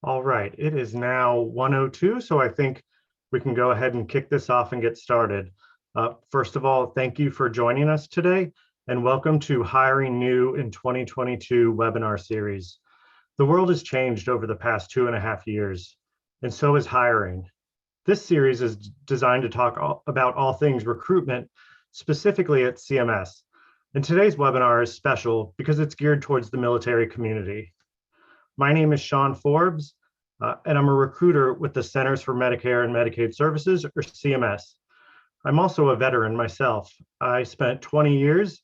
All right, it is now 1:02, so I think we can go ahead and kick this off and get started. First of all, thank you for joining us today, and welcome to Hiring New in 2022 webinar series. The world has changed over the past 2.5 years, and so is hiring. This series is designed to talk about all things recruitment, specifically at CMS. And today's webinar is special because it's geared towards the military community. My name is Sean Forbes, and I'm a recruiter with the Centers for Medicare and Medicaid Services, or CMS. I'm also a veteran myself. I spent 20 years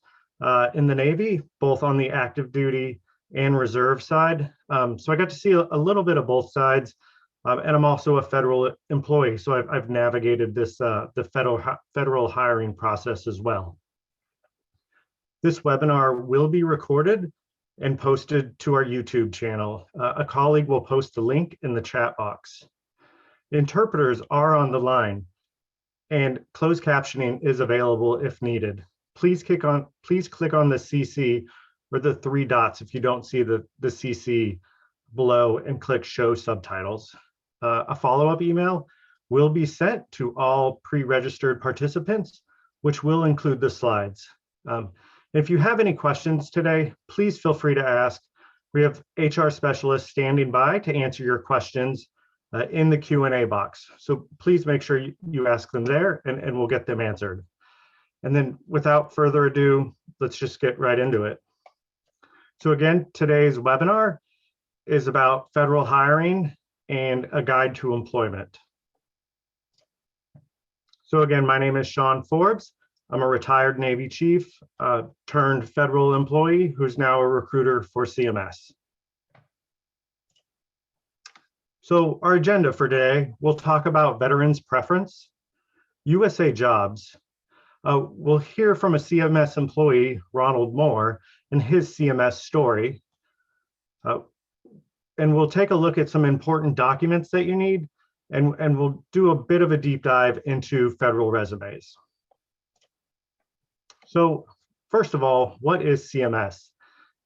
in the Navy, both on the active duty and reserve side. So I got to see a little bit of both sides, and I'm also a federal employee. So I've navigated this the federal hiring process as well. This webinar will be recorded and posted to our YouTube channel. A colleague will post the link in the chat box. Interpreters are on the line, and closed captioning is available if needed. Please click on the CC or the 3 dots if you don't see the CC below and click Show Subtitles. A follow-up email will be sent to all pre-registered participants, which will include the slides. If you have any questions today, please feel free to ask. We have HR specialists standing by to answer your questions in the Q&A box. So please make sure you ask them there and we'll get them answered. And then without further ado, let's just get right into it. So again, today's webinar is about federal hiring and a guide to employment. So again, my name is Sean Forbes. I'm a retired Navy chief turned federal employee who's now a recruiter for CMS. So our agenda for today, we'll talk about veterans preference, USAJobs. We'll hear from a CMS employee, Ronald Moore, and his CMS story. And we'll take a look at some important documents that you need, and we'll do a bit of a deep dive into federal resumes. So first of all, what is CMS?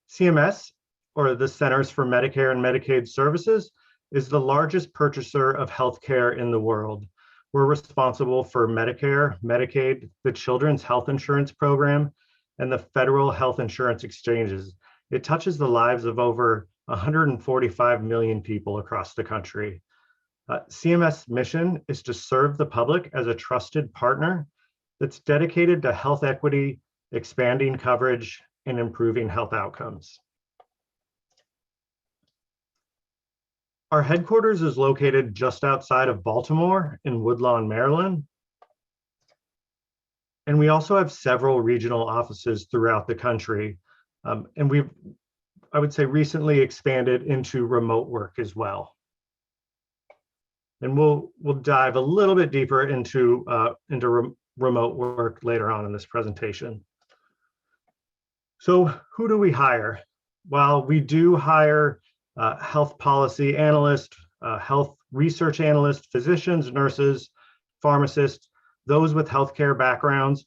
CMS, or the Centers for Medicare and Medicaid Services, is the largest purchaser of healthcare in the world. We're responsible for Medicare, Medicaid, the Children's Health Insurance Program, and the federal health insurance exchanges. It touches the lives of over 145 million people across the country. CMS mission is to serve the public as a trusted partner that's dedicated to health equity, expanding coverage, and improving health outcomes. Our headquarters is located just outside of Baltimore in Woodlawn, Maryland. And we also have several regional offices throughout the country. And we've, I would say, recently expanded into remote work as well. And we'll dive a little bit deeper into remote work later on in this presentation. So who do we hire? Well, we do hire health policy analysts, health research analysts, physicians, nurses, pharmacists, those with healthcare backgrounds.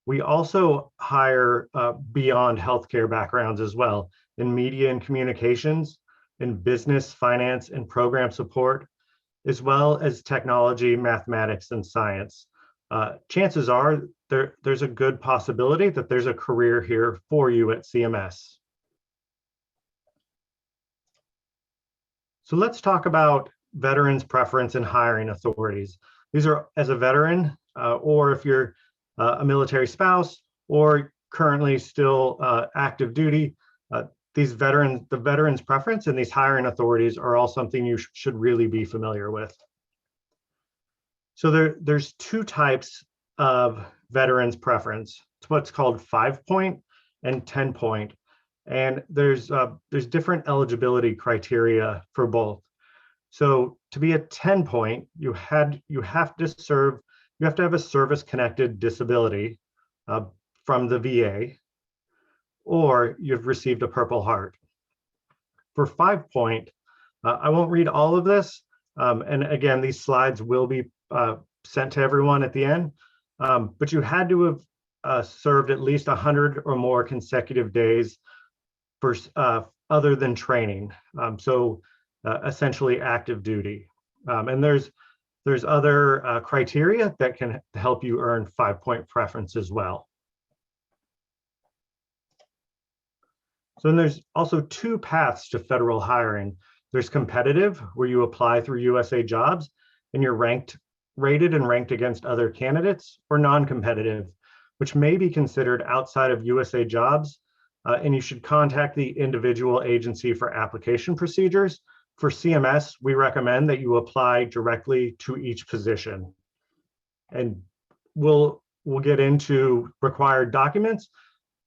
We also hire beyond healthcare backgrounds as well, in media and communications, in business, finance, and program support, as well as technology, mathematics, and science. Chances are there's a good possibility that there's a career here for you at CMS. So let's talk about veterans' preference and hiring authorities. These are as a veteran, or if you're a military spouse, or currently still active duty, the veterans' preference and these hiring authorities are all something you should really be familiar with. So there's 2 types of veterans preference. It's what's called 5-point and 10-point. And there's different eligibility criteria for both. So to be a 10-point, you have to have a service-connected disability from the VA, or you've received a Purple Heart. For 5-point, I won't read all of this. And again, these slides will be sent to everyone at the end, but you had to have served at least 100 or more consecutive days for other than training. So essentially active duty. And there's other criteria that can help you earn 5-point preference as well. So then there's also 2 paths to federal hiring. There's competitive, where you apply through USAJobs and you're rated and ranked against other candidates, or non-competitive, which may be considered outside of USAJobs, and you should contact the individual agency for application procedures. For CMS, we recommend that you apply directly to each position. And we'll get into required documents,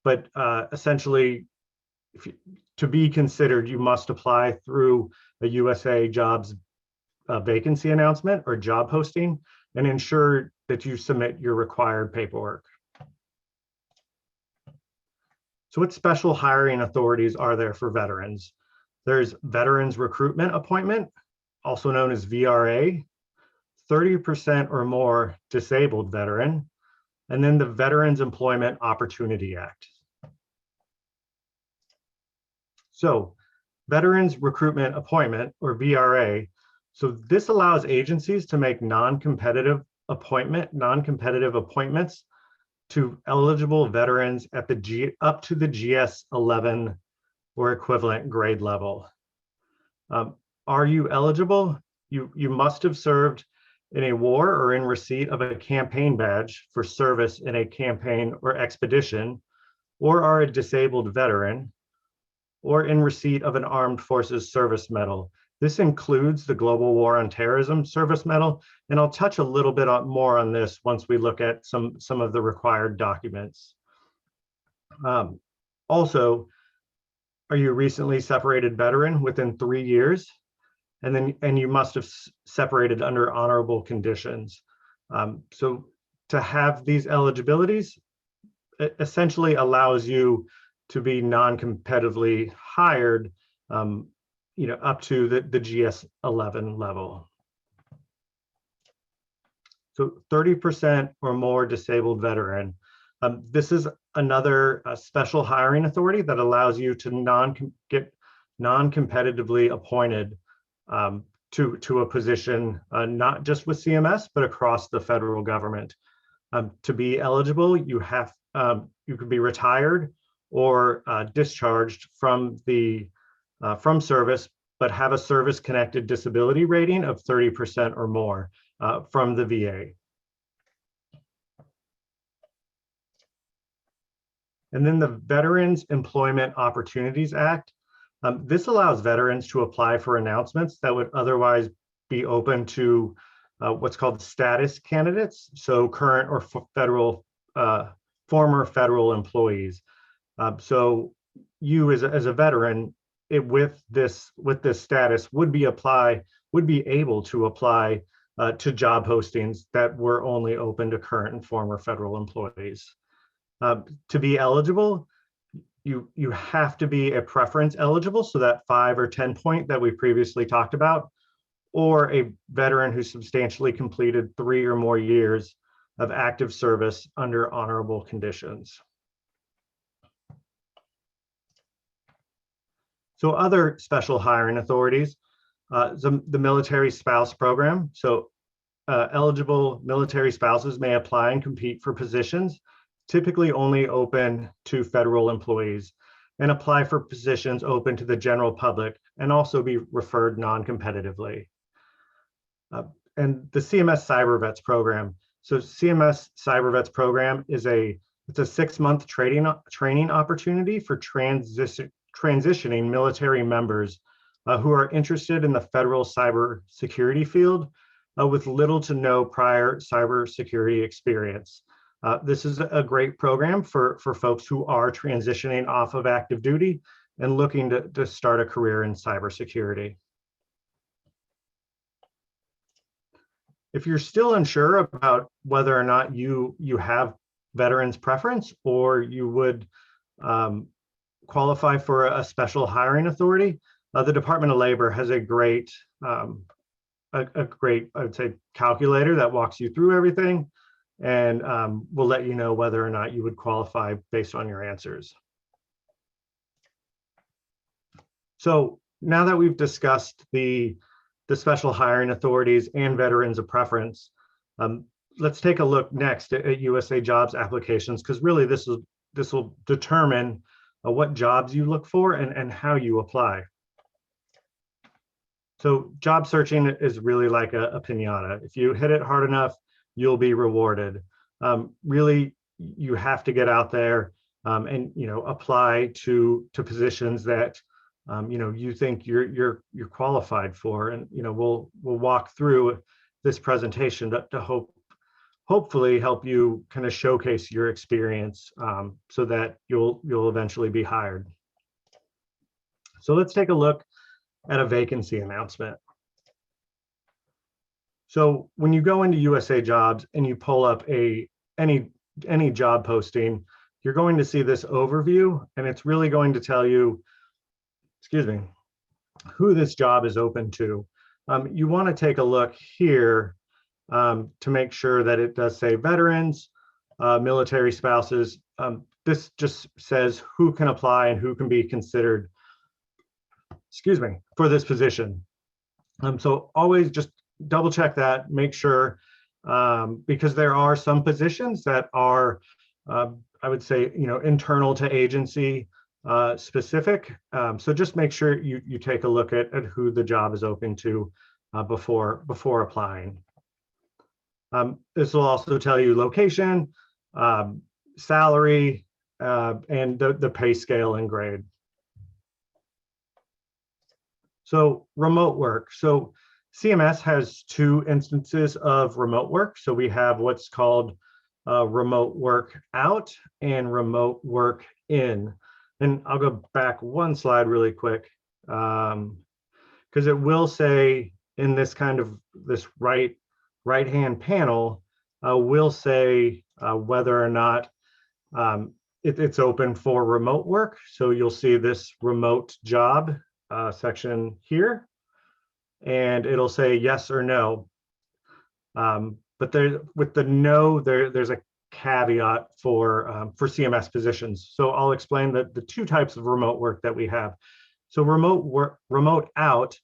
but essentially, to be considered, you must apply through a USAJobs vacancy announcement or job posting, and ensure that you submit your required paperwork. So what special hiring authorities are there for veterans? There's Veterans Recruitment Appointment, also known as VRA, 30% or more disabled veteran, and then the Veterans Employment Opportunity Act. So Veterans Recruitment Appointment, or VRA, so this allows agencies to make non-competitive appointments to eligible veterans at up to the GS 11 or equivalent grade level. Are you eligible? You must have served in a war or in receipt of a campaign badge for service in a campaign or expedition, or are a disabled veteran, or in receipt of an Armed Forces Service Medal. This includes the Global War on Terrorism Service Medal, and I'll touch a little bit more on this once we look at some of the required documents. Also, are you a recently separated veteran within 3 years? And you must have separated under honorable conditions. So to have these eligibilities, it essentially allows you to be non-competitively hired, up to the GS 11 level. So 30% or more disabled veteran. This is another special hiring authority that allows you to get non-competitively appointed to a position, not just with CMS, but across the federal government. To be eligible, you could be retired or discharged from service, but have a service-connected disability rating of 30% or more from the VA. And then the Veterans Employment Opportunities Act. This allows veterans to apply for announcements that would otherwise be open to what's called status candidates, so current or former federal employees. So you as a veteran, with this status would be able to apply to job postings that were only open to current and former federal employees. To be eligible, you have to be a preference eligible, so that 5 or 10 point that we previously talked about, or a veteran who substantially completed 3 or more years of active service under honorable conditions. So other special hiring authorities, the military spouse program. So eligible military spouses may apply and compete for positions, typically only open to federal employees, and apply for positions open to the general public, and also be referred non-competitively. And the CMS Cyber Vets program. So CMS Cyber Vets program is it's a 6-month training opportunity for transitioning military members who are interested in the federal cybersecurity field with little to no prior cybersecurity experience. This is a great program for folks who are transitioning off of active duty and looking to start a career in cybersecurity. If you're still unsure about whether or not you have veterans preference, or you would qualify for a special hiring authority, the Department of Labor has a great, I would say, calculator that walks you through everything, and will let you know whether or not you would qualify based on your answers. So now that we've discussed the special hiring authorities and veterans of preference, let's take a look next at USA Jobs applications, because really this will determine what jobs you look for and how you apply. So job searching is really like a piñata. If you hit it hard enough, you'll be rewarded. Really, you have to get out there and apply to positions that you think you're qualified for. And we'll walk through this presentation to hopefully help you kind of showcase your experience so that you'll eventually be hired. So let's take a look at a vacancy announcement. So when you go into USA Jobs and you pull up any job posting, you're going to see this overview, and it's really going to tell you, who this job is open to. You want to take a look here to make sure that it does say veterans, military spouses. This just says who can apply and who can be considered, for this position. So always just double check that, make sure, because there are some positions that are, I would say, internal to agency specific. So just make sure you take a look at who the job is open to before applying. This will also tell you location, salary, and the pay scale and grade. So remote work. So CMS has two instances of remote work. So we have what's called remote work out and remote work in. And I'll go back one slide really quick, because it will say in this this right-hand panel, will say whether or not it's open for remote work. So you'll see this remote job section here, and it'll say yes or no. But with the no, there's a caveat for CMS positions. So I'll explain the two types of remote work that we have. So remote out,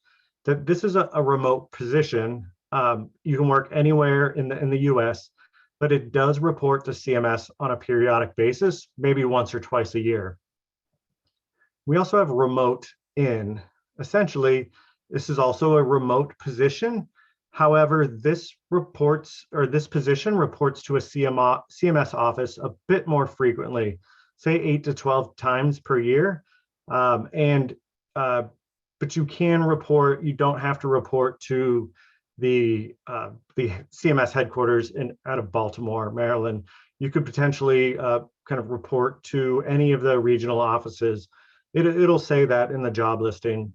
that this is a remote position. You can work anywhere in the US, but it does report to CMS on a periodic basis, maybe once or twice a year. We also have remote in. Essentially, this is also a remote position. However, this position reports to a CMS office a bit more frequently, say 8 to 12 times per year. But you can report, you don't have to report to the CMS headquarters out of Baltimore, Maryland. You could potentially kind of report to any of the regional offices. It'll say that in the job listing.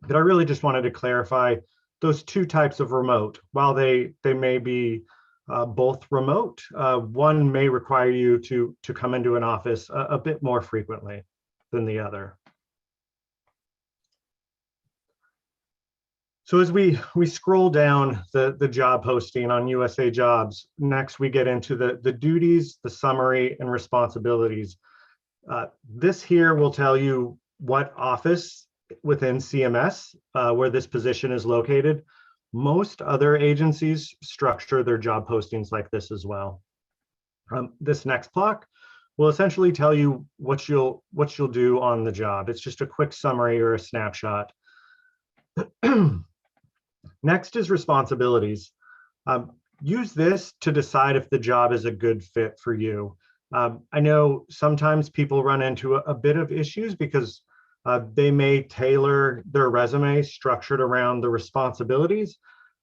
But I really just wanted to clarify those two types of remote. While they may be both remote, one may require you to come into an office a bit more frequently than the other. So as we scroll down the job posting on USA Jobs, next we get into the duties, the summary, and responsibilities. This here will tell you what office within CMS where this position is located. Most other agencies structure their job postings like this as well. This next block will essentially tell you what you'll do on the job. It's just a quick summary or a snapshot. Next is responsibilities. Use this to decide if the job is a good fit for you. I know sometimes people run into a bit of issues because they may tailor their resume structured around the responsibilities.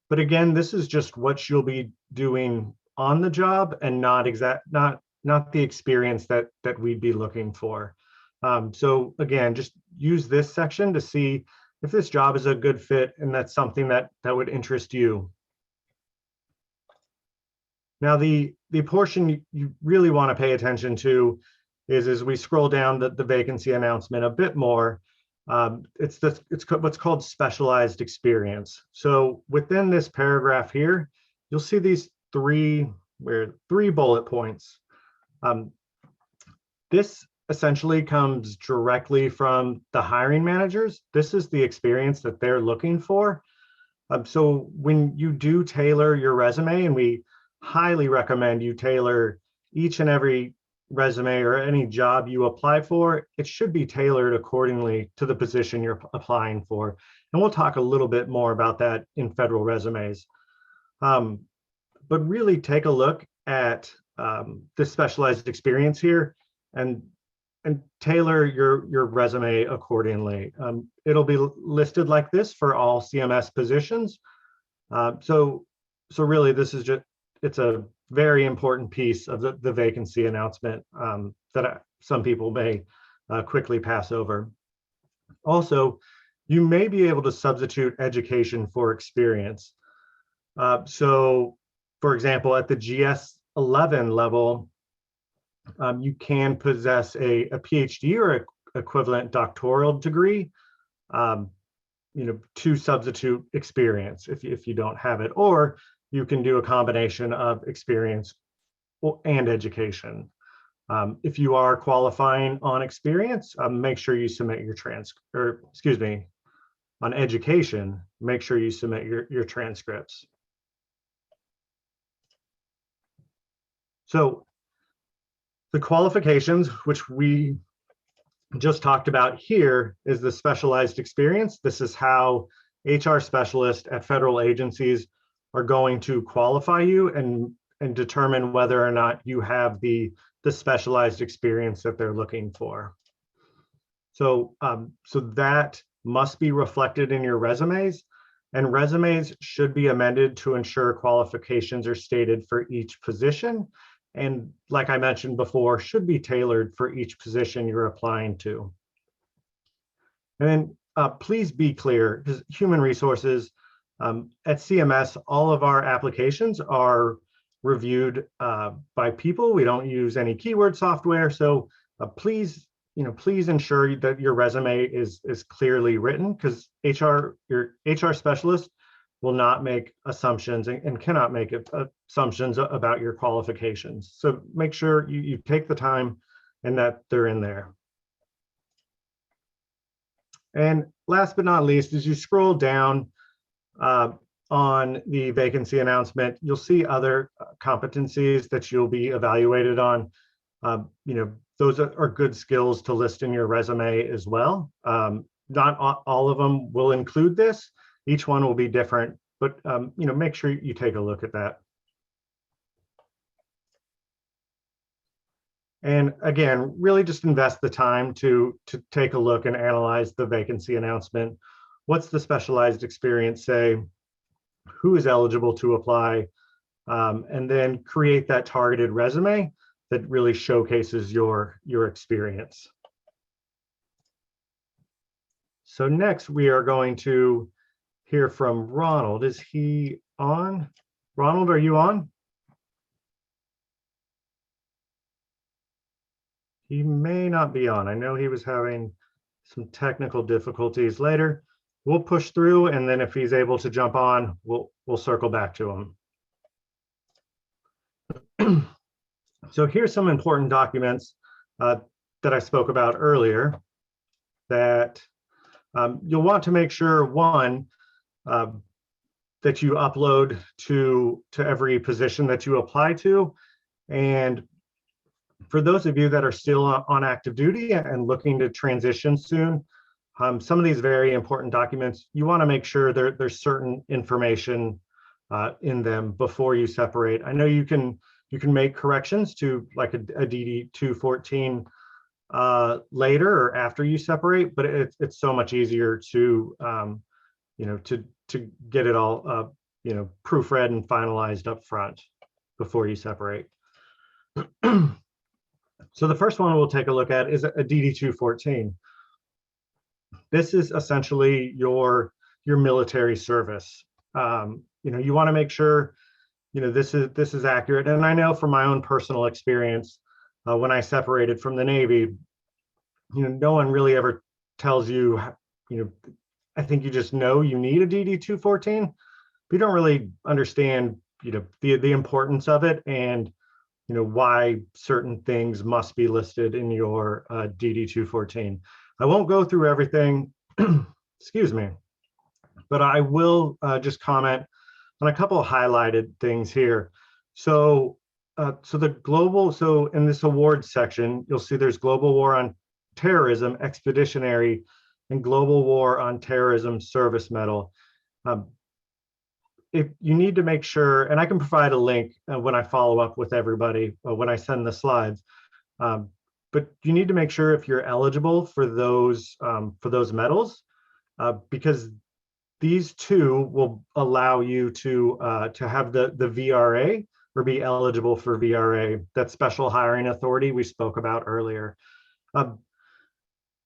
But again, this is just what you'll be doing on the job and not the experience that we'd be looking for. So again, just use this section to see if this job is a good fit and that's something that would interest you. Now, the portion you really want to pay attention to is as we scroll down the vacancy announcement a bit more, it's what's called specialized experience. So within this paragraph here, you'll see these three bullet points. This essentially comes directly from the hiring managers. This is the experience that they're looking for. So when you do tailor your resume, and we highly recommend you tailor each and every resume or any job you apply for, it should be tailored accordingly to the position you're applying for. And we'll talk a little bit more about that in federal resumes. But really take a look at the specialized experience here and tailor your resume accordingly. It'll be listed like this for all CMS positions. So really this is just, it's a very important piece of the vacancy announcement that some people may quickly pass over. Also, you may be able to substitute education for experience. So for example, at the GS-11 level, you can possess a PhD or equivalent doctoral degree, to substitute experience if you don't have it, or you can do a combination of experience and education. If you are qualifying on experience, make sure you submit your on education, make sure you submit your transcripts. So the qualifications, which we just talked about here, is the specialized experience. This is how HR specialists at federal agencies are going to qualify you and determine whether or not you have the specialized experience that they're looking for. So, so that must be reflected in your resumes, and resumes should be amended to ensure qualifications are stated for each position. And like I mentioned before, should be tailored for each position you're applying to. And then please be clear, because human resources at CMS, all of our applications are reviewed by people. We don't use any keyword software. So please ensure that your resume is clearly written, because your HR specialist will not make assumptions and cannot make assumptions about your qualifications. So make sure you take the time and that they're in there. And last but not least, as you scroll down on the vacancy announcement, you'll see other competencies that you'll be evaluated on. Those are good skills to list in your resume as well. Not all of them will include this. Each one will be different, but make sure you take a look at that. And again, really just invest the time to take a look and analyze the vacancy announcement. What's the specialized experience say? Who is eligible to apply? And then create that targeted resume that really showcases your experience. So next we are going to hear from Ronald. Is he on? Ronald, are you on? He may not be on. I know he was having some technical difficulties later. We'll push through, and then if he's able to jump on, we'll circle back to him. So here's some important documents that I spoke about earlier that you'll want to make sure, one, that you upload to every position that you apply to. And for those of you that are still on active duty and looking to transition soon, some of these very important documents, you want to make sure there's certain information in them before you separate. I know you can make corrections to like a DD 214 later or after you separate, but it's so much easier to to get it all proofread and finalized up front before you separate. So the first one we'll take a look at is a DD 214. This is essentially your military service. You want to make sure this is accurate. And I know from my own personal experience, when I separated from the Navy, no one really ever tells you, I think you just know you need a DD 214, but you don't really understand, the importance of it and why certain things must be listed in your DD 214. I won't go through everything, excuse me, but I will just comment on a couple of highlighted things here. So so in this awards section, you'll see there's Global War on Terrorism, Expeditionary, and Global War on Terrorism Service Medal. If you need to make sure, and I can provide a link when I follow up with everybody, when I send the slides, but you need to make sure if you're eligible for those medals, because these two will allow you to have the VRA or be eligible for VRA, that special hiring authority we spoke about earlier.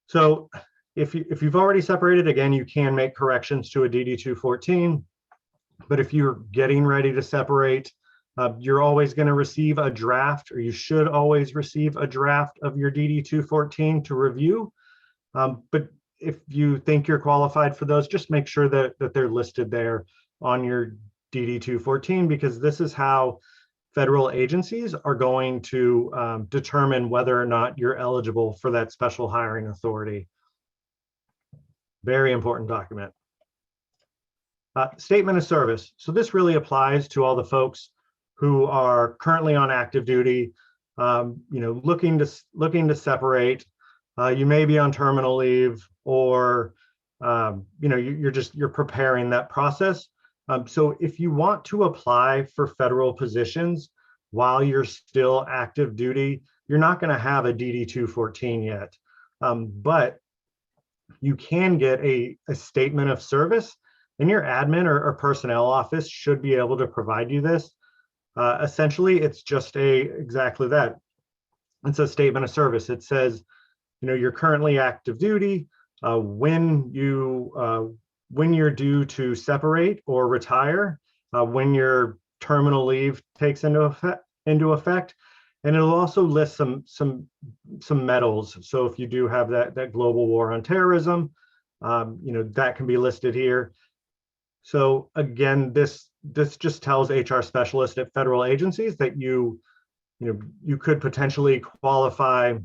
So if you've already separated, again, you can make corrections to a DD 214. But if you're getting ready to separate, you're always going to receive a draft, or you should always receive a draft of your DD 214 to review. But if you think you're qualified for those, just make sure that they're listed there on your DD 214, because this is how federal agencies are going to determine whether or not you're eligible for that special hiring authority. Very important document. Statement of service. So this really applies to all the folks who are currently on active duty, looking to separate. You may be on terminal leave, or you're preparing that process. So if you want to apply for federal positions while you're still active duty, you're not going to have a DD 214 yet, but you can get a statement of service. And your admin or personnel office should be able to provide you this. Essentially, it's just exactly that. It's a statement of service. It says, you're currently active duty, when you're due to separate or retire, when your terminal leave takes into effect, and it'll also list some medals. So if you do have that global war on terrorism, that can be listed here. So again, this just tells HR specialists at federal agencies that you could potentially qualify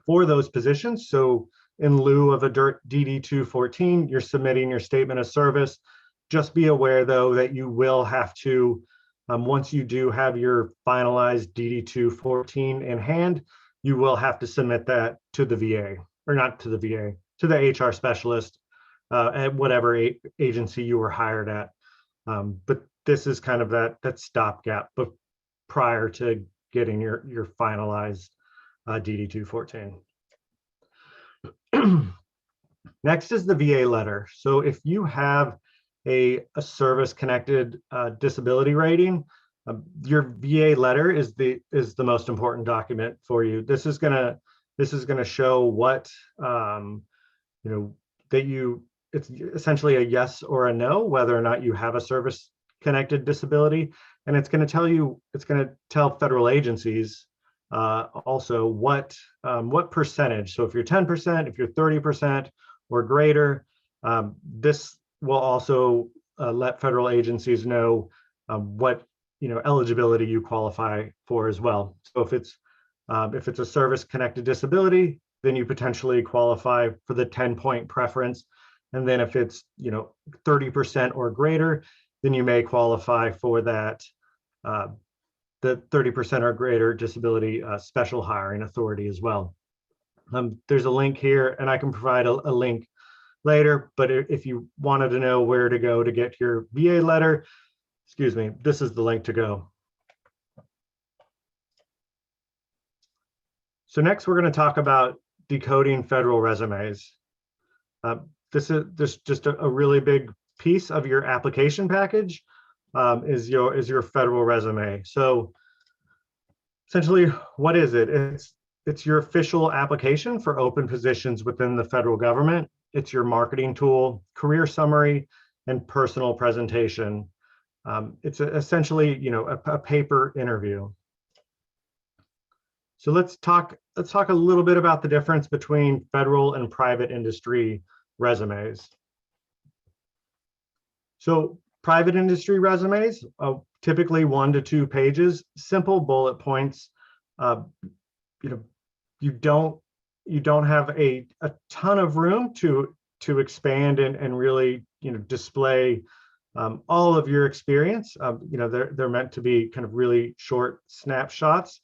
for those positions. So in lieu of a DD 214, you're submitting your statement of service. Just be aware, though, that you will have to, once you do have your finalized DD 214 in hand, you will have to submit that to the VA, or not to the VA, to the HR specialist at whatever agency you were hired at. But this is kind of that stopgap, but prior to getting your finalized DD 214. Next is the VA letter. So if you have a service-connected disability rating, your VA letter is the most important document for you. This is gonna show what it's essentially a yes or a no, whether or not you have a service-connected disability, and it's going to tell federal agencies also what percentage. So if you're 10%, if you're 30% or greater, this will also let federal agencies know what eligibility you qualify for as well. So if it's a service-connected disability, then you potentially qualify for the 10-point preference. And then if it's 30% or greater, then you may qualify for that the 30% or greater disability special hiring authority as well. There's a link here, and I can provide a link later, but if you wanted to know where to go to get your VA letter, excuse me, this is the link to go. So next we're going to talk about decoding federal resumes. This is just a really big piece of your application package is your federal resume. So essentially, what is it? It's your official application for open positions within the federal government. It's your marketing tool, career summary, and personal presentation. It's essentially a paper interview. So let's talk a little bit about the difference between federal and private industry resumes. So private industry resumes, typically 1 to 2 pages, simple bullet points. Uh, you know, you don't have a ton of room to expand and really display all of your experience. They're meant to be kind of really short snapshots.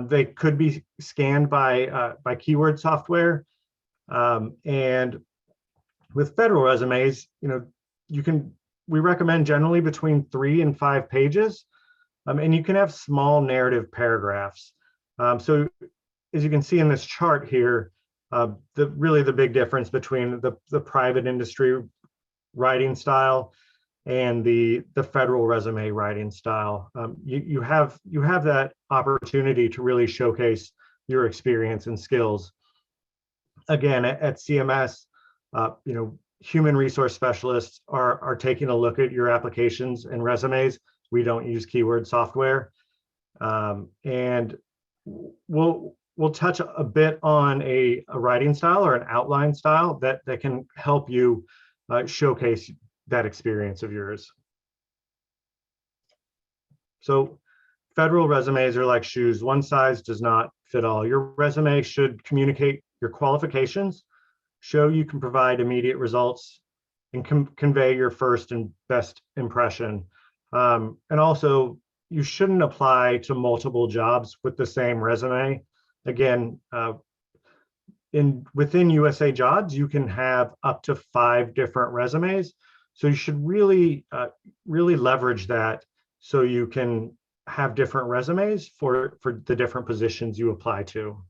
They could be scanned by keyword software, and with federal resumes, we recommend generally between 3 and 5 pages, and you can have small narrative paragraphs. So as you can see in this chart here, the big difference between the private industry writing style and the federal resume writing style. You have that opportunity to really showcase your experience and skills. Again, at CMS, human resource specialists are taking a look at your applications and resumes. We don't use keyword software, and we'll touch a bit on a writing style or an outline style that can help you showcase that experience of yours. So federal resumes are like shoes. One size does not fit all. Your resume should communicate your qualifications, show you can provide immediate results, and convey your first and best impression. And also, you shouldn't apply to multiple jobs with the same resume. Again, within USAJobs, you can have up to 5 different resumes. So you should really leverage that so you can have different resumes for the different positions you apply to.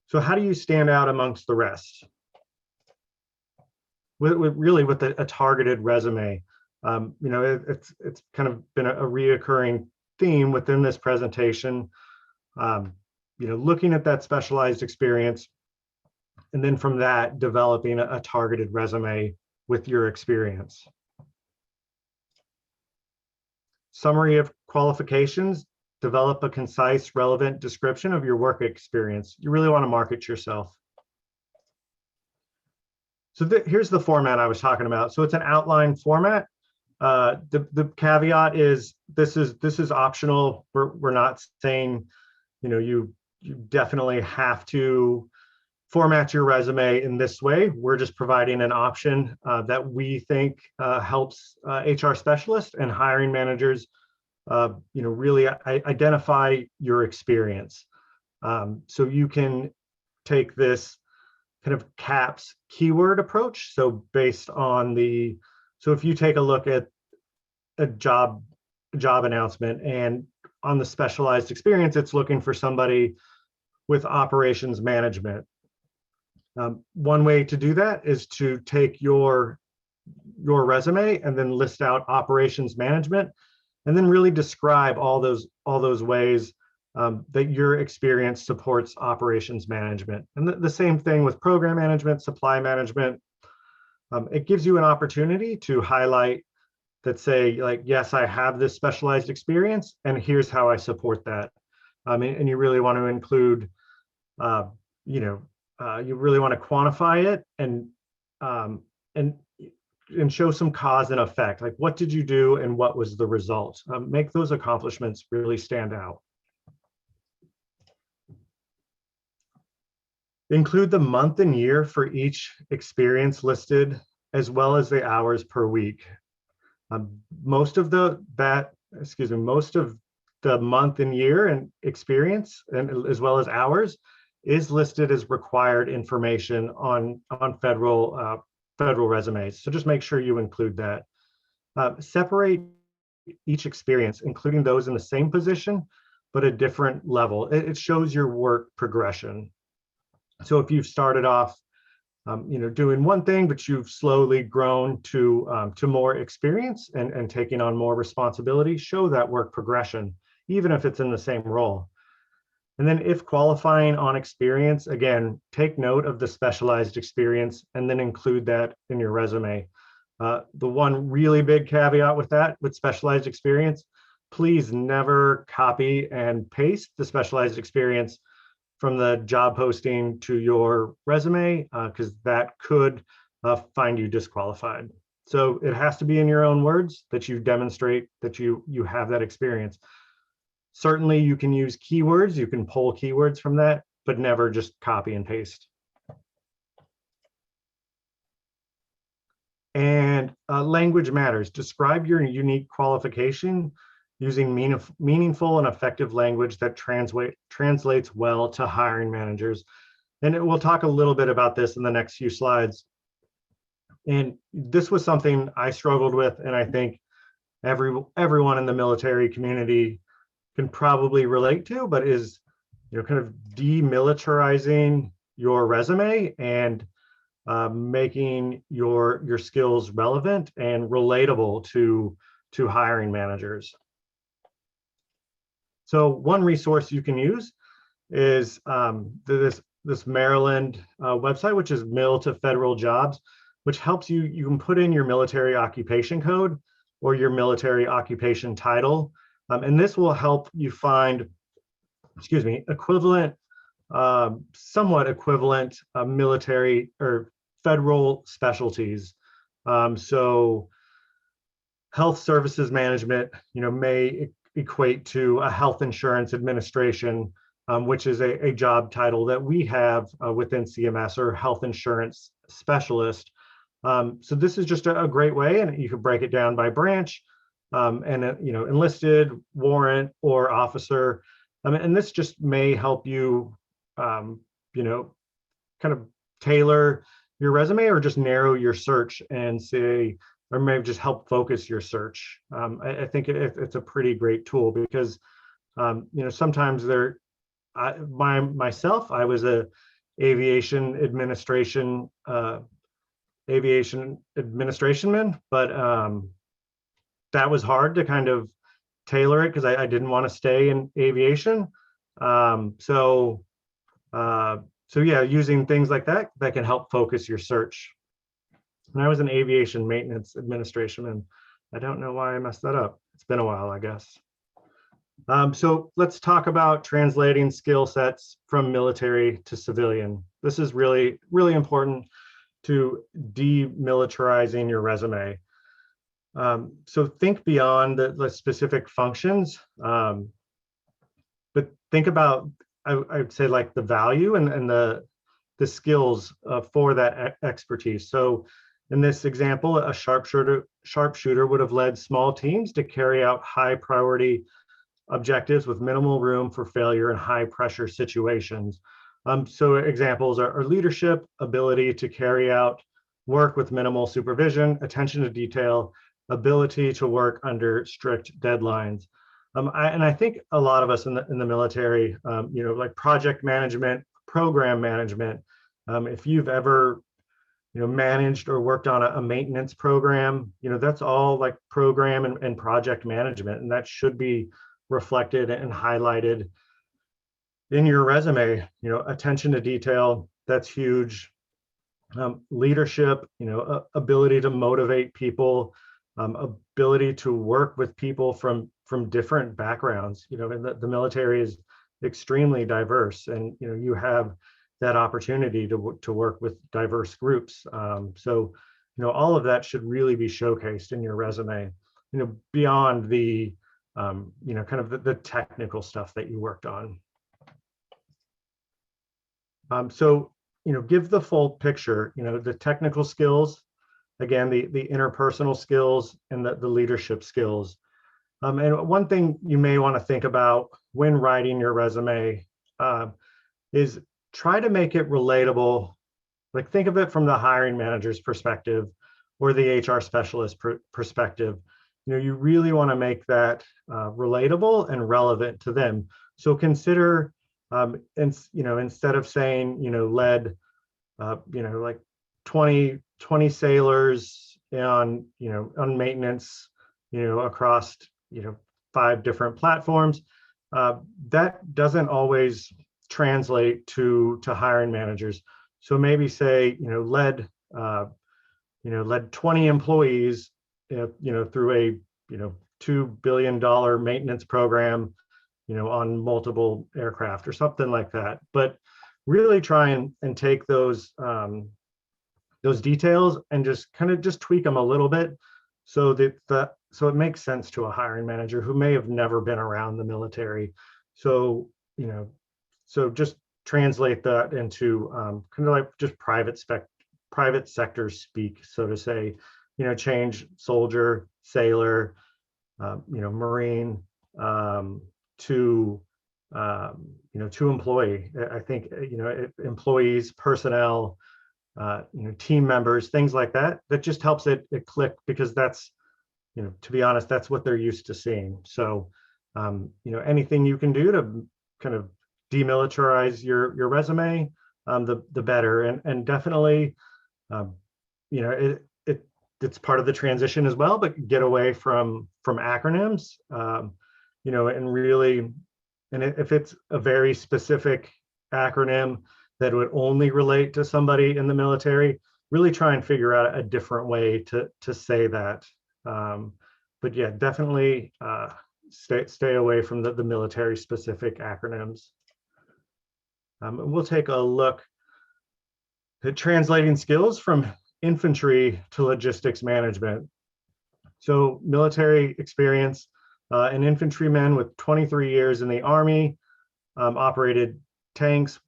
So how do you stand out amongst the rest? With a targeted resume. It's kind of been a reoccurring theme within this presentation. Looking at that specialized experience, and then from that, developing a targeted resume with your experience. Summary of qualifications: develop a concise, relevant description of your work experience. You really want to market yourself. So here's the format I was talking about. So it's an outline format. The caveat is this is optional. We're not saying you definitely have to format your resume in this way. We're just providing an option that we think helps HR specialists and hiring managers really identify your experience. So you can take this kind of CAPS keyword approach. So based on so if you take a look at a job announcement, and on the specialized experience, it's looking for somebody with operations management. One way to do that is to take your resume and then list out operations management, and then really describe all those ways that your experience supports operations management. And the same thing with program management, supply management. It gives you an opportunity to highlight that, say, like, yes, I have this specialized experience, and here's how I support that. And you really want to include, you really want to quantify it and show some cause and effect. Like, what did you do and what was the result? Make those accomplishments really stand out. Include the month and year for each experience listed, as well as the hours per week. Most of the month and year and experience, and as well as hours, is listed as required information on federal resumes. So just make sure you include that. Separate each experience, including those in the same position, but a different level. It shows your work progression. So if you've started off, doing one thing, but you've slowly grown to more experience and taking on more responsibility, show that work progression, even if it's in the same role. And then if qualifying on experience, again, take note of the specialized experience and then include that in your resume. The one really big caveat with that, with specialized experience, please never copy and paste the specialized experience from the job posting to your resume, because that could find you disqualified. So it has to be in your own words that you demonstrate that you have that experience. Certainly you can use keywords, you can pull keywords from that, but never just copy and paste. And language matters. Describe your unique qualification using meaningful and effective language that translates well to hiring managers. And we'll talk a little bit about this in the next few slides. And this was something I struggled with, and I think everyone in the military community can probably relate to, but is kind of demilitarizing your resume and making your skills relevant and relatable to hiring managers. So one resource you can use is this Maryland website, which is Mill to Federal Jobs, which helps you can put in your military occupation code or your military occupation title. And this will help you find, equivalent, somewhat equivalent military or federal specialties. So health services management, may equate to a health insurance administration, which is a job title that we have within CMS, or health insurance specialist. So this is just a great way, and you could break it down by branch, and enlisted, warrant, or officer. And this just may help you, kind of tailor your resume, or just narrow your search and say, or maybe just help focus your search. I think it's a pretty great tool because, sometimes I was a aviation administrationman, but that was hard to kind of tailor it because I didn't want to stay in aviation. So yeah, using things like that can help focus your search. And I was an aviation maintenance administration, and I don't know why I messed that up. It's been a while, I guess. So let's talk about translating skill sets from military to civilian. This is really, really important to demilitarizing your resume. So think beyond the specific functions, but think about, I'd say, like the value and the skills for that expertise. So in this example, a sharpshooter would have led small teams to carry out high priority objectives with minimal room for failure in high pressure situations. So examples are leadership, ability to carry out work with minimal supervision, attention to detail, ability to work under strict deadlines. And I think a lot of us in the military, like project management, program management, if you've ever managed or worked on a maintenance program, that's all like program and project management, and that should be reflected and highlighted in your resume. Attention to detail, that's huge. Leadership, ability to motivate people, ability to work with people from different backgrounds. And the military is extremely diverse, and you have that opportunity to work with diverse groups. So all of that should really be showcased in your resume, beyond the kind of the technical stuff that you worked on. So give the full picture, the technical skills, again, the interpersonal skills, and the leadership skills. And one thing you may want to think about when writing your resume is try to make it relatable. Like, think of it from the hiring manager's perspective or the HR specialist perspective. You really want to make that relatable and relevant to them. So consider, instead of saying, led, like 20 sailors on maintenance, across, 5 different platforms, that doesn't always translate to hiring managers. So maybe say, led 20 employees, through a, $2 billion maintenance program, on multiple aircraft or something like that. But really try and take those, those details and just kind of just tweak them a little bit so that so it makes sense to a hiring manager who may have never been around the military. So, so just translate that into kind of like just private sector speak, so to say, change soldier, sailor, Marine, to to employee. I think employees, personnel, team members, things like that. That just helps it click, because that's, to be honest, that's what they're used to seeing. So anything you can do to kind of demilitarize your resume, the better. And definitely, it's part of the transition as well, but get away from acronyms, and really, and if it's a very specific acronym that would only relate to somebody in the military, really try and figure out a different way to say that. But yeah, definitely stay away from the military specific acronyms. We'll take a look at translating skills from infantry to logistics management. So military experience, an infantryman with 23 years in the Army, operated tanks,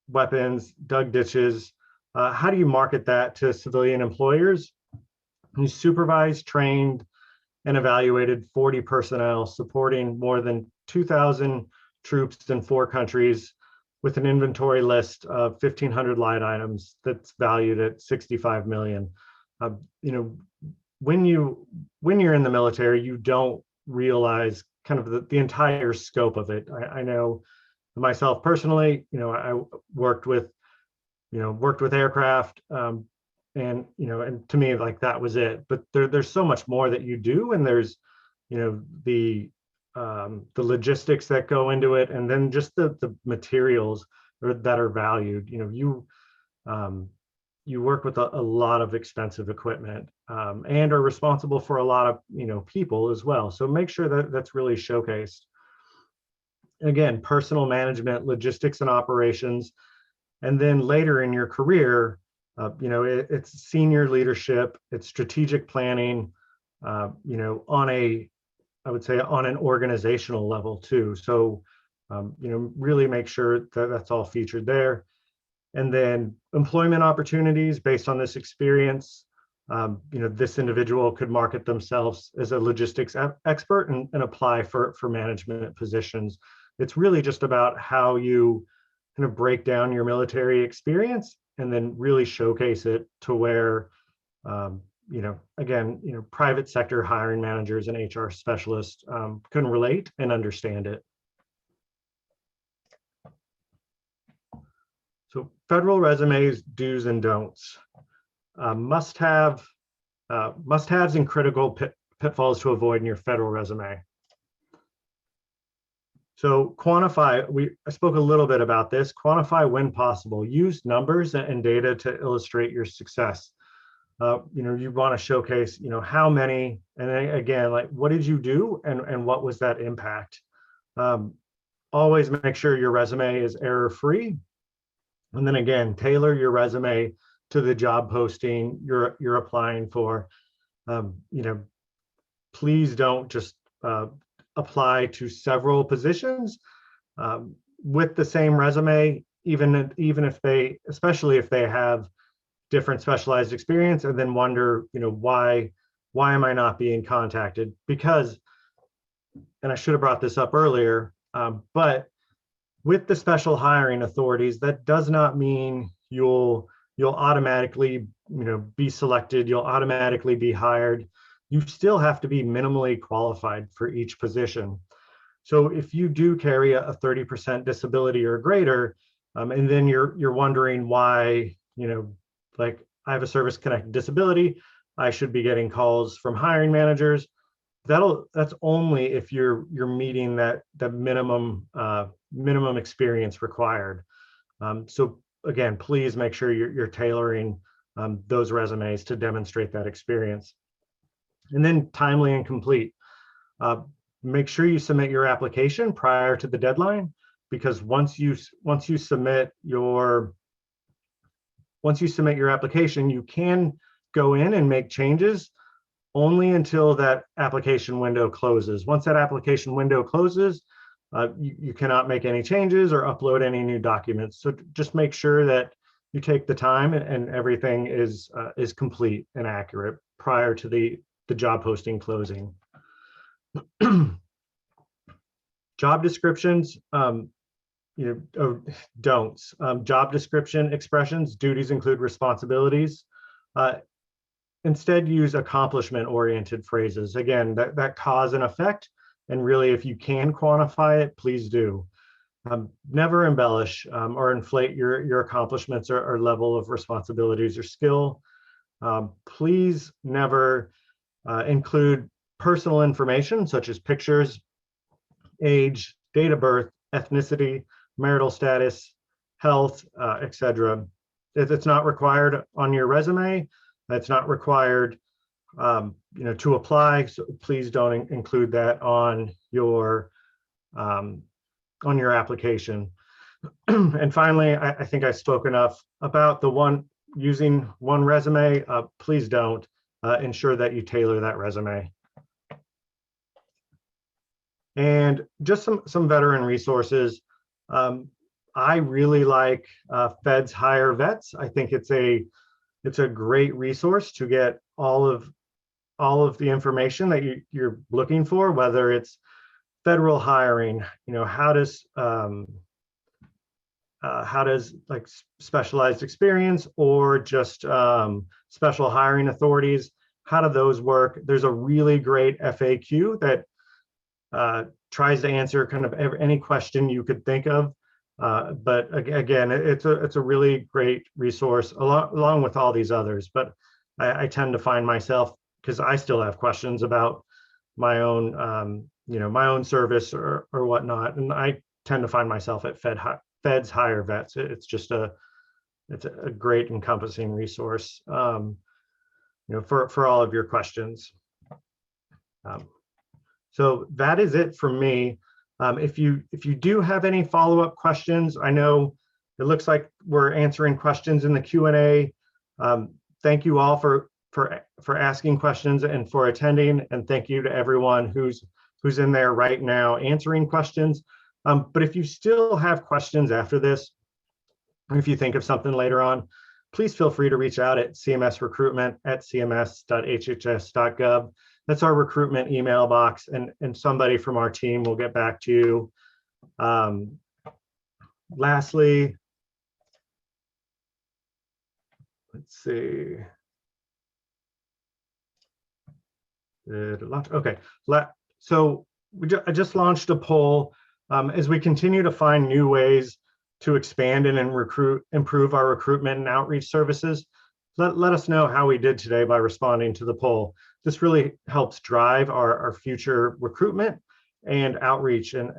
weapons, dug ditches. How do you market that to civilian employers? He supervised, trained, and evaluated 40 personnel, supporting more than 2,000 troops in 4 countries, with an inventory list of 1,500 line items that's valued at 65 million. When you're in the military, you don't realize kind of the entire scope of it. I know myself personally, I worked with aircraft, and to me, like, that was it. But there's so much more that you do, and there's the logistics that go into it, and then just the materials that are valued. You work with a lot of expensive equipment, and are responsible for a lot of people as well. So make sure that that's really showcased. Again, personal management, logistics and operations, and then later in your career, it's senior leadership, it's strategic planning, I would say on an organizational level too. So, really make sure that that's all featured there. And then employment opportunities based on this experience. This individual could market themselves as a logistics expert and apply for management positions. It's really just about how you kind of break down your military experience and then really showcase it to where, again, private sector hiring managers and HR specialists can relate and understand it. So federal resumes, do's and don'ts. Must-haves and critical pitfalls to avoid in your federal resume. So quantify, I spoke a little bit about this. Quantify when possible. Use numbers and data to illustrate your success. You want to showcase, how many, and then again, like, what did you do and what was that impact? Always make sure your resume is error-free. And then again, tailor your resume to the job posting you're applying for. Please don't just apply to several positions with the same resume, even if especially if they have different specialized experience, and then wonder, why am I not being contacted? Because, and I should have brought this up earlier, but with the special hiring authorities, that does not mean you'll automatically, be selected, you'll automatically be hired. You still have to be minimally qualified for each position. So if you do carry a 30% disability or greater, and then you're wondering why, like, I have a service-connected disability, I should be getting calls from hiring managers. That's only if you're meeting that minimum experience required. So again, please make sure you're tailoring those resumes to demonstrate that experience. And then timely and complete. Make sure you submit your application prior to the deadline, because once you submit your once you submit your application, you can go in and make changes only until that application window closes. Once that application window closes, you cannot make any changes or upload any new documents. So just make sure that you take the time and everything is complete and accurate prior to the job posting closing. Job descriptions, don'ts. Job description expressions, duties include responsibilities. Instead, use accomplishment-oriented phrases. Again, that cause and effect, and really, if you can quantify it, please do. Never embellish or inflate your accomplishments or level of responsibilities or skill. Please never include personal information such as pictures, age, date of birth, ethnicity, marital status, health, etc. If it's not required on your resume, that's not required to apply. So please don't include that on your application. And finally, I think I spoke enough about using one resume. Please don't. Ensure that you tailor that resume. And just some veteran resources. I really like Feds Hire Vets. I think it's a great resource to get all of the information that you're looking for, whether it's federal hiring, how does like specialized experience or just special hiring authorities, how do those work? There's a really great FAQ that tries to answer kind of any question you could think of. But again, it's a really great resource along with all these others. But I tend to find myself, because I still have questions about my own my own service or whatnot, and I tend to find myself at Feds Hire Vets. It's just it's a great encompassing resource for all of your questions. So that is it for me. If you do have any follow-up questions, I know it looks like we're answering questions in the Q&A. Thank you all for asking questions and for attending, and thank you to everyone who's in there right now answering questions. But if you still have questions after this, or if you think of something later on, please feel free to reach out at cmsrecruitment@cms.hhs.gov. That's our recruitment email box, and somebody from our team will get back to you. Lastly, let's see. Okay, so I just launched a poll. As we continue to find new ways to expand and improve our recruitment and outreach services, let us know how we did today by responding to the poll. This really helps drive our future recruitment and outreach, and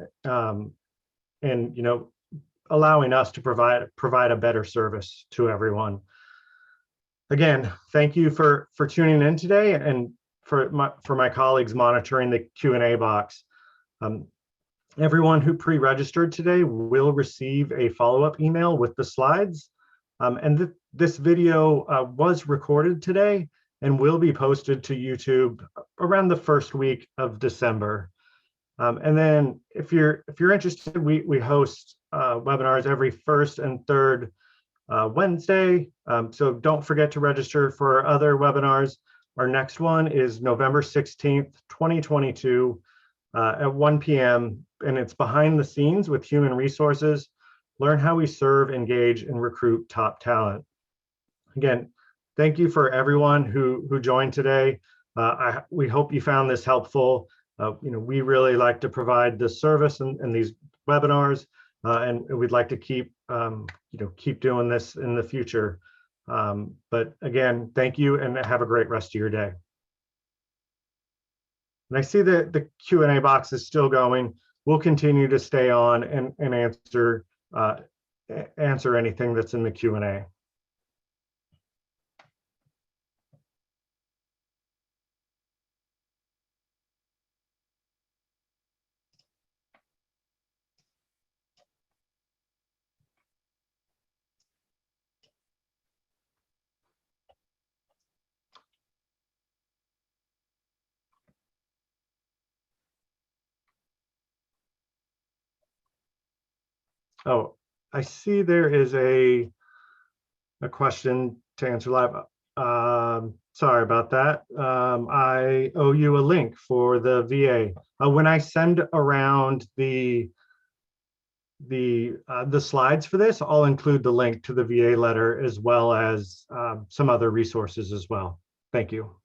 allowing us to provide a better service to everyone. Again, thank you for tuning in today, and for my colleagues monitoring the Q&A box. Everyone who pre-registered today will receive a follow-up email with the slides. And this video was recorded today and will be posted to YouTube around the first week of December. And then if you're interested, we host webinars every first and third Wednesday. So don't forget to register for our other webinars. Our next one is November 16th, 2022 at 1 p.m. and it's behind the scenes with human resources. Learn how we serve, engage, and recruit top talent. Again, thank you for everyone who joined today. We hope you found this helpful. We really like to provide this service and these webinars, and we'd like to keep doing this in the future. But again, thank you and have a great rest of your day. And I see that the Q&A box is still going. We'll continue to stay on and answer anything that's in the Q&A. Oh, I see there is a question to answer live. Sorry about that. I owe you a link for the VA. When I send around the slides for this, I'll include the link to the VA letter as well as some other resources as well. Thank you.